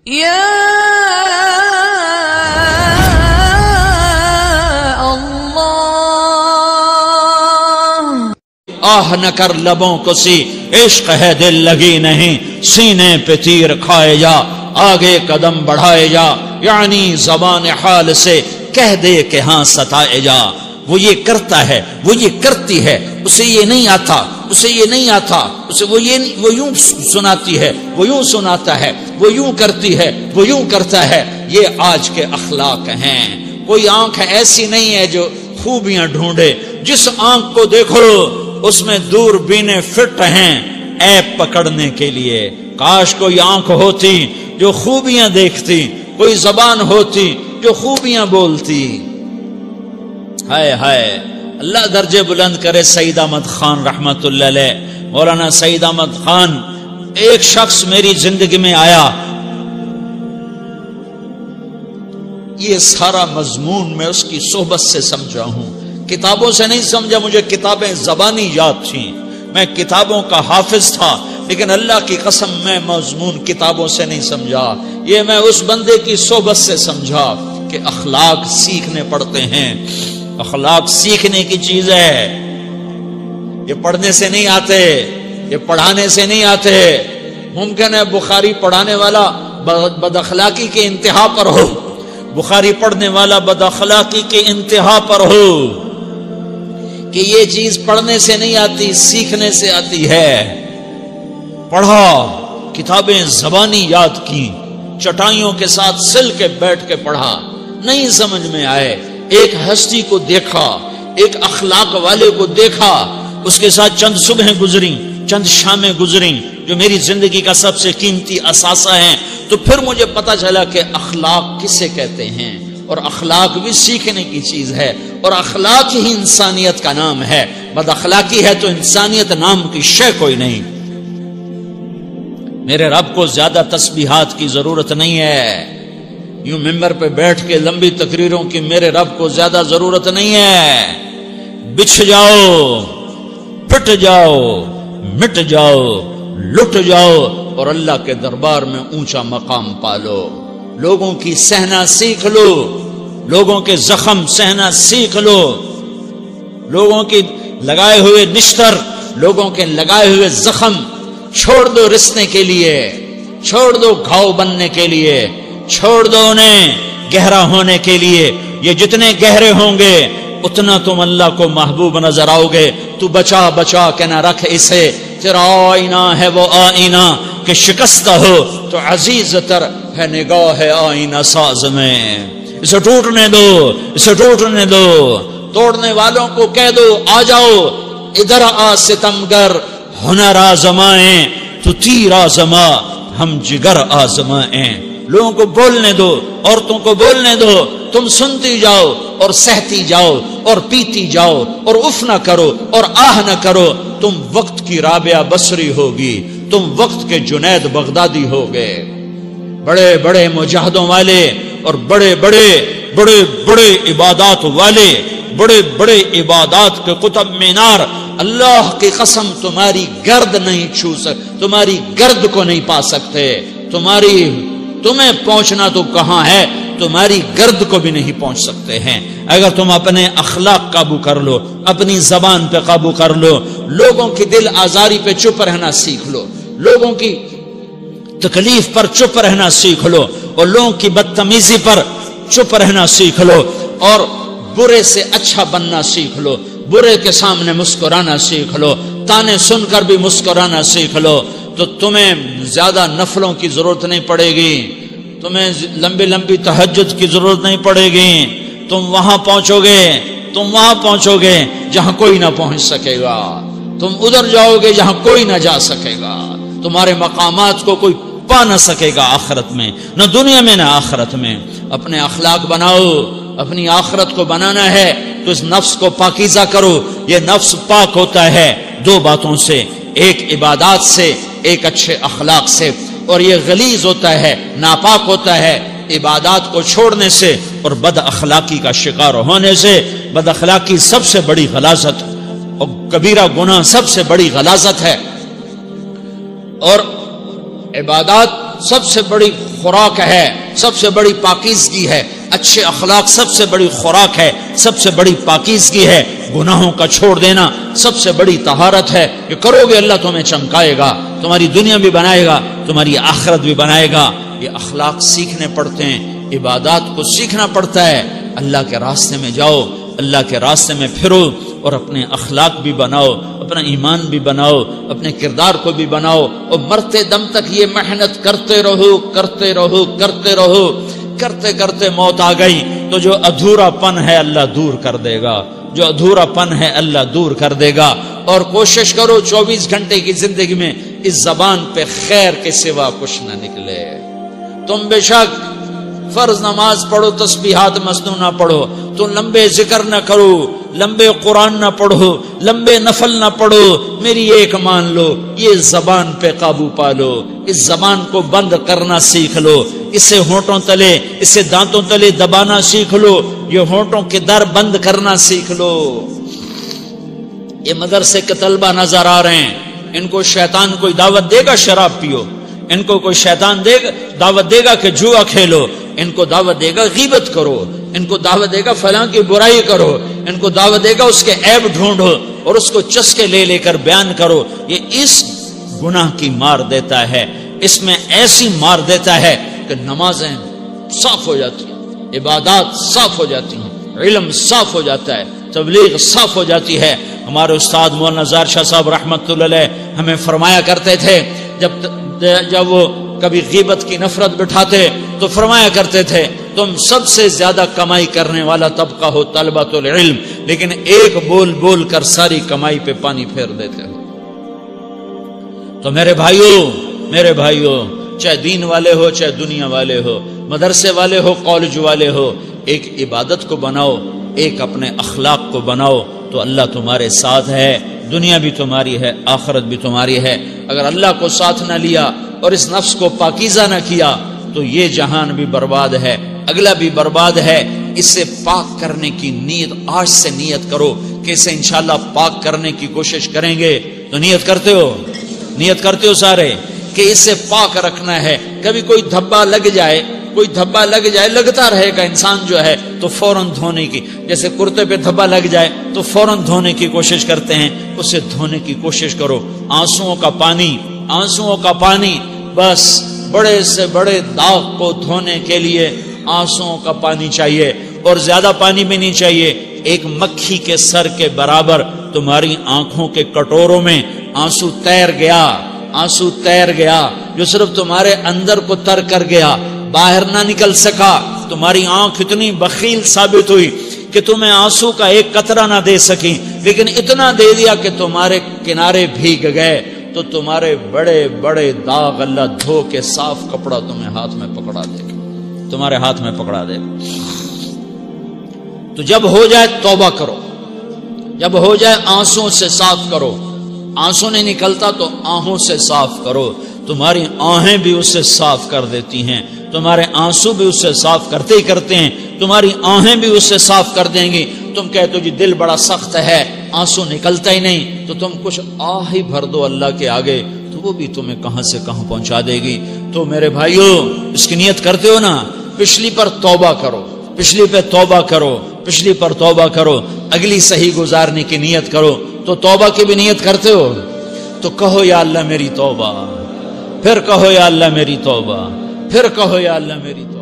یا آہ نہ کر لبوں کو سی، عشق ہے دل لگی نہیں، سینے پہ تیر کھائے جا، آگے قدم بڑھائے جا، یعنی زبان حال سے کہہ دے کہ ہاں ستائے جا۔ وہ یہ کرتا ہے، وہ یہ کرتی ہے، اسے یہ نہیں آتا، اسے یہ نہیں آتا، اسے وہ یوں سناتی ہے، وہ یوں سناتا ہے، وہ یوں کرتی ہے، وہ یوں کرتا ہے۔ یہ آج کے اخلاق ہیں۔ کوئی آنکھ ایسی نہیں ہے جو خوبیاں ڈھونڈے، جس آنکھ کو دیکھو اس میں دوربینیں فٹ ہیں عیب پکڑنے کے لیے۔ کاش کوئی آنکھ ہوتی جو خوبیاں دیکھتی، کوئی زبان ہوتی جو خوبیاں بولتی۔ ہائے ہائے، اللہ درجے بلند کرے سعید احمد خان رحمت اللہ علیہ۔ مولانا سعید احمد خان، ایک شخص میری زندگی میں آیا، یہ سارا مضمون میں اس کی صحبت سے سمجھا ہوں، کتابوں سے نہیں سمجھا۔ مجھے کتابیں زبانی یاد تھیں، میں کتابوں کا حافظ تھا، لیکن اللہ کی قسم میں مضمون کتابوں سے نہیں سمجھا، یہ میں اس بندے کی صحبت سے سمجھا کہ اخلاق سیکھنے پڑتے ہیں۔ اخلاق سیکھنے کی چیز ہے، یہ پڑھنے سے نہیں آتے، یہ پڑھانے سے نہیں آتے۔ ممکن ہے بخاری پڑھانے والا بد اخلاقی کے انتہا پر ہو، بخاری پڑھنے والا بد اخلاقی کے انتہا پر ہو، کہ یہ چیز پڑھنے سے نہیں آتی، سیکھنے سے آتی ہے۔ پڑھا، کتابیں زبانی یاد کی، چٹائیوں کے ساتھ سل کے بیٹھ کے پڑھا، نہیں سمجھ میں آئے، ایک ہستی کو دیکھا، ایک اخلاق والے کو دیکھا، اس کے ساتھ چند صبحیں گزری، چند شامیں گزری جو میری زندگی کا سب سے قیمتی اثاثہ ہیں، تو پھر مجھے پتا چلا کہ اخلاق کسے کہتے ہیں، اور اخلاق بھی سیکھنے کی چیز ہے، اور اخلاق ہی انسانیت کا نام ہے۔ بد اخلاقی ہے تو انسانیت نام کی شے کوئی نہیں۔ میرے رب کو زیادہ تسبیحات کی ضرورت نہیں ہے، یوں ممبر پہ بیٹھ کے لمبی تقریروں کی میرے رب کو زیادہ ضرورت نہیں ہے۔ بچھ جاؤ، پٹ جاؤ، مٹ جاؤ، لٹ جاؤ، اور اللہ کے دربار میں اونچا مقام پالو۔ لوگوں کی سہنا سیکھ لو، لوگوں کے زخم سہنا سیکھ لو، لوگوں کی لگائے ہوئے نشتر، لوگوں کے لگائے ہوئے زخم چھوڑ دو رسنے کے لیے، چھوڑ دو گھاؤ بننے کے لیے، چھوڑ دو انہیں گہرا ہونے کے لیے۔ یہ جتنے گہرے ہوں گے اتنا تم اللہ کو محبوب نظر آؤ گے۔ تو بچا بچا کے نہ رکھ اسے، تیرا آئینہ ہے وہ آئینہ کہ شکستہ ہو تو عزیز تر ہے نگاہ آئینہ ساز میں۔ اسے ٹوٹنے دو، اسے ٹوٹنے دو۔ توڑنے والوں کو کہہ دو آ جاؤ، ادھر آ ستمگر، ہنر آزمائیں تو تیر آزما، ہم جگر آزمائیں۔ لوگوں کو بولنے دو، عورتوں کو بولنے دو، تم سنتی جاؤ اور سہتی جاؤ اور پیتی جاؤ اور اف نہ کرو اور آہ نہ کرو۔ تم وقت کی رابعہ بصری ہوگی، تم وقت کے جنید بغدادی ہوگے۔ بڑے بڑے مجاہدوں والے اور بڑے بڑے بڑے بڑے عبادات والے، بڑے بڑے عبادات کے قطب مینار، اللہ کی قسم تمہاری گرد نہیں چھو سکتے، تمہاری گرد کو نہیں پا سکتے۔ تمہیں پہنچنا تو کہاں ہے، تمہاری گرد کو بھی نہیں پہنچ سکتے ہیں۔ اگر تم اپنے اخلاق قابو کر لو، اپنی زبان پہ قابو کر لو، لوگوں کی دل آزاری پہ چپ رہنا سیکھ لو، لوگوں کی تکلیف پر چپ رہنا سیکھ لو، اور لوگوں کی بدتمیزی پر چپ رہنا سیکھ لو، اور برے سے اچھا بننا سیکھ لو، برے کے سامنے مسکرانا سیکھ لو، تانے سن کر بھی مسکرانا سیکھ لو، تو تمہیں زیادہ نفلوں کی ضرورت نہیں پڑے گی، تمہیں لمبی لمبی تہجد کی ضرورت نہیں پڑے گی۔ تم وہاں پہنچو گے، تم وہاں پہنچو گے جہاں کوئی نہ پہنچ سکے گا، تم ادھر جاؤ گے جہاں کوئی نہ جا سکے گا، تمہارے مقامات کو کوئی پا نہ سکے گا آخرت میں، نہ دنیا میں نہ آخرت میں۔ اپنے اخلاق بناؤ، اپنی آخرت کو بنانا ہے تو اس نفس کو پاکیزہ کرو۔ یہ نفس پاک ہوتا ہے دو باتوں سے، ایک عبادات سے، ایک اچھے اخلاق سے، اور یہ غلیظ ہوتا ہے، ناپاک ہوتا ہے عبادات کو چھوڑنے سے اور بد اخلاقی کا شکار ہونے سے۔ بد اخلاقی سب سے بڑی غلاظت اور کبیرہ گناہ سب سے بڑی غلاظت ہے، اور عبادات سب سے بڑی خوراک ہے، سب سے بڑی پاکیزگی ہے، اچھے اخلاق سب سے بڑی خوراک ہے، سب سے بڑی پاکیزگی ہے، گناہوں کا چھوڑ دینا سب سے بڑی طہارت ہے۔ یہ کرو گے اللہ تمہیں چمکائے گا، تمہاری دنیا بھی بنائے گا، تمہاری آخرت بھی بنائے گا۔ یہ اخلاق سیکھنے پڑتے ہیں، عبادات کو سیکھنا پڑتا ہے۔ اللہ کے راستے میں جاؤ، اللہ کے راستے میں پھرو، اور اپنے اخلاق بھی بناؤ، اپنا ایمان بھی بناؤ، اپنے کردار کو بھی بناؤ، اور مرتے دم تک یہ محنت کرتے رہو کرتے رہو کرتے رہو۔ کرتے کرتے موت آ گئی تو جو ادھورا پن ہے اللہ دور کر دے گا، جو ادھورا پن ہے اللہ دور کر دے گا۔ اور کوشش کرو 24 گھنٹے کی زندگی میں اس زبان پہ خیر کے سوا کچھ نہ نکلے۔ تم بے شک فرض نماز پڑھو، تسبیحات مسنون نہ پڑھو، تو لمبے ذکر نہ کرو، لمبے قرآن نہ پڑھو، لمبے نفل نہ پڑھو، میری ایک مان لو، یہ زبان پہ قابو پالو، اس زبان کو بند کرنا سیکھ لو، اسے ہونٹوں تلے، اسے دانتوں تلے دبانا سیکھ لو، یہ ہونٹوں کے در بند کرنا سیکھ لو۔ یہ مدرسے کے طلبہ نظر آ رہے ہیں، ان کو شیطان کوئی دعوت دے گا شراب پیو، ان کو کوئی شیطان دعوت دے گا کہ جوا کھیلو، ان کو دعوت دے گا غیبت کرو، ان کو دعوت دے گا فلاں کی برائی کرو، ان کو دعوت دے گا اس کے عیب ڈھونڈو اور اس کو چسکے لے لے کر بیان کرو۔ یہ اس گناہ کی مار دیتا ہے، اس میں ایسی مار دیتا ہے کہ نمازیں صاف ہو جاتی ہیں، عبادات صاف ہو جاتی ہیں، علم صاف ہو جاتا ہے، تبلیغ صاف ہو جاتی ہے۔ ہمارے استاد مولانا زار شاہ صاحب رحمت اللہ علیہ ہمیں فرمایا کرتے تھے، جب وہ کبھی غیبت کی نفرت بٹھاتے تو فرمایا کرتے تھے تم سب سے زیادہ کمائی کرنے والا طبقہ ہو طلبۃ العلم، لیکن ایک بول بول کر ساری کمائی پہ پانی پھیر دیتے ہو۔ تو میرے بھائیوں چاہے دین والے ہو چاہے دنیا والے ہو، مدرسے والے ہو کالج والے ہو، ایک عبادت کو بناؤ، ایک اپنے اخلاق کو بناؤ، تو اللہ تمہارے ساتھ ہے، دنیا بھی تمہاری ہے، آخرت بھی تمہاری ہے۔ اگر اللہ کو ساتھ نہ لیا اور اس نفس کو پاکیزہ نہ کیا تو یہ جہان بھی برباد ہے، اگلا بھی برباد ہے۔ اسے پاک کرنے کی نیت آج سے نیت کرو کہ اسے انشاءاللہ پاک کرنے کی کوشش کریں گے۔ تو نیت کرتے ہو سارے کہ اسے پاک رکھنا ہے۔ کبھی کوئی دھبا لگ جائے، لگتا رہے گا انسان جو ہے تو فوراً دھونے کی، جیسے کرتے پہ دھبا لگ جائے تو فوراً دھونے کی کوشش کرتے ہیں، اسے دھونے کی کوشش کرو۔ آنسوؤں کا پانی بس بڑے سے بڑے داغ کو دھونے کے لیے آنسوؤں کا پانی چاہیے، اور زیادہ پانی بھی نہیں چاہیے۔ ایک مکھی کے سر کے برابر تمہاری آنکھوں کے کٹوروں میں آنسو تیر گیا جو صرف تمہارے اندر کو تر کر گیا، باہر نہ نکل سکا۔ تمہاری آنکھ اتنی بخیل ثابت ہوئی کہ تمہیں آنسو کا ایک قطرہ نہ دے سکی، لیکن اتنا دے دیا کہ تمہارے کنارے بھیگ گئے۔ تو تمہارے بڑے بڑے داغ اللہ دھو کے صاف کپڑا تمہیں ہاتھ میں پکڑا دے گا، تمہارے ہاتھ میں پکڑا دے گا۔ تو جب ہو جائے توبہ کرو، جب ہو جائے آنسوں سے صاف کرو۔ آنسو نہیں نکلتا تو آہوں سے صاف کرو، تمہاری آہیں بھی اسے صاف کر دیتی ہیں، تمہارے آنسو بھی اسے صاف کرتے ہی کرتے ہیں، تمہاری آہیں بھی اسے صاف کر دیں گی۔ تم کہتے ہو جی دل بڑا سخت ہے، آنسو نکلتا ہی نہیں، تو تم کچھ آہ ہی بھر دو اللہ کے آگے، تو وہ بھی تمہیں کہاں سے کہاں پہنچا دے گی۔ تو میرے بھائیوں اس کی نیت کرتے ہو نا، پچھلی پر توبہ کرو، پچھلی پہ توبہ کرو، پچھلی پر توبہ کرو، اگلی صحیح گزارنے کی نیت کرو۔ تو توبہ کی بھی نیت کرتے ہو تو کہو یا اللہ میری توبہ، پھر کہو یا اللہ میری توبہ، پھر کہو یا اللہ میری توبہ۔